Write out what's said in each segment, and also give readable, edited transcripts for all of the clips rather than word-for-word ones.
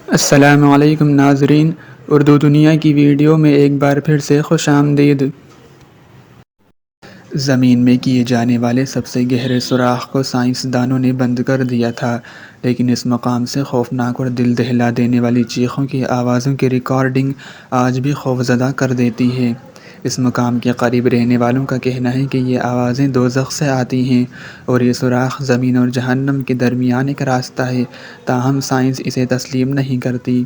السلام علیکم ناظرین، اردو دنیا کی ویڈیو میں ایک بار پھر سے خوش آمدید۔ زمین میں کیے جانے والے سب سے گہرے سوراخ کو سائنسدانوں نے بند کر دیا تھا، لیکن اس مقام سے خوفناک اور دل دہلا دینے والی چیخوں کی آوازوں کی ریکارڈنگ آج بھی خوفزدہ کر دیتی ہے۔ اس مقام کے قریب رہنے والوں کا کہنا ہے کہ یہ آوازیں دوزخ سے آتی ہیں اور یہ سوراخ زمین اور جہنم کے درمیان ایک راستہ ہے، تاہم سائنس اسے تسلیم نہیں کرتی۔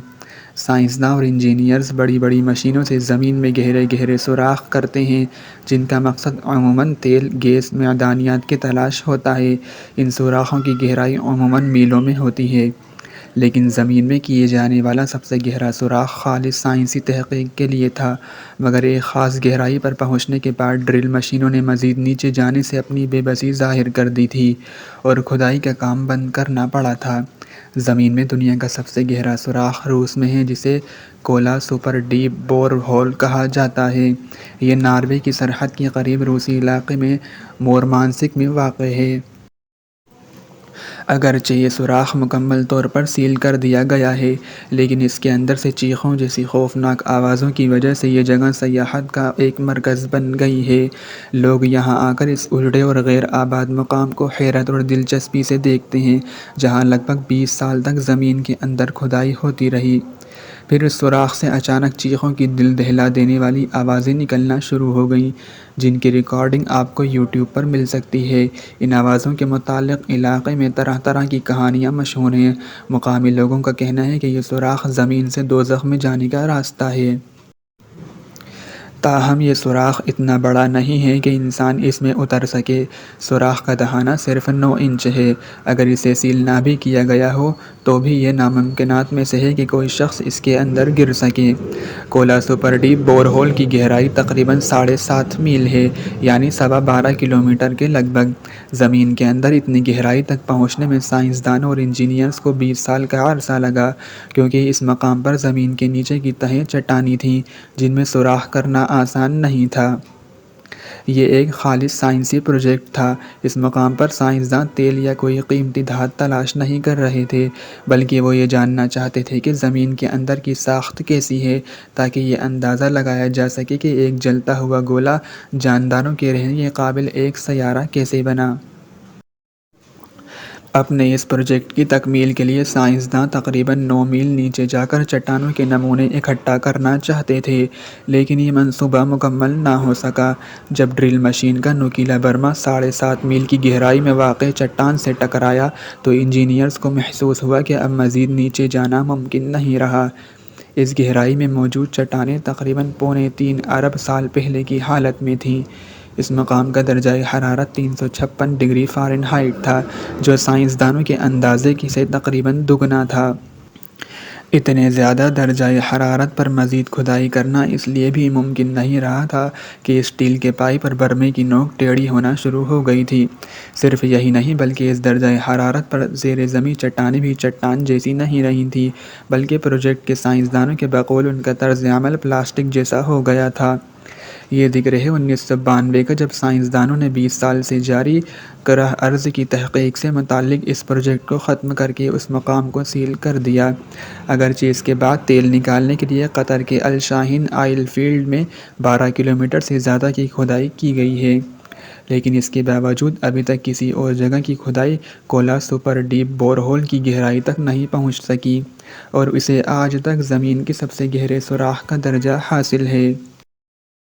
سائنسداں اور انجینئرز بڑی بڑی مشینوں سے زمین میں گہرے گہرے سوراخ کرتے ہیں، جن کا مقصد عموماً تیل، گیس، معدنیات کی تلاش ہوتا ہے۔ ان سوراخوں کی گہرائی عموماً میلوں میں ہوتی ہے، لیکن زمین میں کیے جانے والا سب سے گہرا سوراخ خالص سائنسی تحقیق کے لیے تھا، مگر ایک خاص گہرائی پر پہنچنے کے بعد ڈرل مشینوں نے مزید نیچے جانے سے اپنی بے بسی ظاہر کر دی تھی اور کھدائی کا کام بند کرنا پڑا تھا۔ زمین میں دنیا کا سب سے گہرا سوراخ روس میں ہے، جسے کولا سپر ڈیپ بور ہول کہا جاتا ہے۔ یہ ناروے کی سرحد کے قریب روسی علاقے میں مورمانسک میں واقع ہے۔ اگرچہ یہ سوراخ مکمل طور پر سیل کر دیا گیا ہے، لیکن اس کے اندر سے چیخوں جیسی خوفناک آوازوں کی وجہ سے یہ جگہ سیاحت کا ایک مرکز بن گئی ہے۔ لوگ یہاں آ کر اس اجڑے اور غیر آباد مقام کو حیرت اور دلچسپی سے دیکھتے ہیں، جہاں لگ بھگ 20 سال تک زمین کے اندر کھدائی ہوتی رہی۔ پھر اس سوراخ سے اچانک چیخوں کی دل دہلا دینے والی آوازیں نکلنا شروع ہو گئیں، جن کی ریکارڈنگ آپ کو یوٹیوب پر مل سکتی ہے۔ ان آوازوں کے متعلق علاقے میں طرح طرح کی کہانیاں مشہور ہیں۔ مقامی لوگوں کا کہنا ہے کہ یہ سوراخ زمین سے دوزخ میں جانے کا راستہ ہے۔ تاہم یہ سوراخ اتنا بڑا نہیں ہے کہ انسان اس میں اتر سکے۔ سوراخ کا دہانہ صرف 9 انچ ہے۔ اگر اسے سیل نہ بھی کیا گیا ہو تو بھی یہ ناممکنات میں سے ہے کہ کوئی شخص اس کے اندر گر سکے۔ کولا سپر ڈیپ بور ہول کی گہرائی تقریباً 7.5 میل ہے، یعنی 12.25 کلومیٹر کے لگ بھگ۔ زمین کے اندر اتنی گہرائی تک پہنچنے میں سائنسدانوں اور انجینئرز کو 20 سال کا عرصہ لگا، کیونکہ اس مقام پر زمین کے نیچے کی تہیں چٹانی تھیں، جن میں سوراخ کرنا آسان نہیں تھا۔ یہ ایک خالص سائنسی پروجیکٹ تھا۔ اس مقام پر سائنسداں تیل یا کوئی قیمتی دھات تلاش نہیں کر رہے تھے، بلکہ وہ یہ جاننا چاہتے تھے کہ زمین کے اندر کی ساخت کیسی ہے، تاکہ یہ اندازہ لگایا جا سکے کہ ایک جلتا ہوا گولا جانداروں کے رہنے قابل ایک سیارہ کیسے بنا۔ اپنے اس پروجیکٹ کی تکمیل کے لیے سائنسداں تقریباً 9 میل نیچے جا کر چٹانوں کے نمونے اکٹھا کرنا چاہتے تھے، لیکن یہ منصوبہ مکمل نہ ہو سکا۔ جب ڈرل مشین کا نوکیلا برما 7.5 میل کی گہرائی میں واقع چٹان سے ٹکرایا تو انجینئرز کو محسوس ہوا کہ اب مزید نیچے جانا ممکن نہیں رہا۔ اس گہرائی میں موجود چٹانیں تقریباً 3.25 ارب سال پہلے کی حالت میں تھیں۔ اس مقام کا درجہ حرارت 356 ڈگری فارنہائٹ تھا، جو سائنسدانوں کے اندازے سے تقریباً دوگنا تھا۔ اتنے زیادہ درجہ حرارت پر مزید کھدائی کرنا اس لیے بھی ممکن نہیں رہا تھا کہ اسٹیل کے پائپ اور برمے کی نوک ٹیڑھی ہونا شروع ہو گئی تھی۔ صرف یہی نہیں بلکہ اس درجہ حرارت پر زیر زمین چٹانیں بھی چٹان جیسی نہیں رہی تھیں، بلکہ پروجیکٹ کے سائنسدانوں کے بقول ان کا طرز عمل پلاسٹک جیسا ہو گیا تھا۔ یہ ذکر ہے 1992 کا، جب سائنسدانوں نے 20 سال سے جاری کرہ ارض کی تحقیق سے متعلق اس پروجیکٹ کو ختم کرکے اس مقام کو سیل کر دیا۔ اگرچہ اس کے بعد تیل نکالنے کے لیے قطر کے الشاہین آئل فیلڈ میں 12 کلومیٹر سے زیادہ کی کھدائی کی گئی ہے، لیکن اس کے باوجود ابھی تک کسی اور جگہ کی کھدائی کولا سپر ڈیپ بور ہول کی گہرائی تک نہیں پہنچ سکی، اور اسے آج تک زمین کے سب سے گہرے سوراخ کا درجہ حاصل ہے۔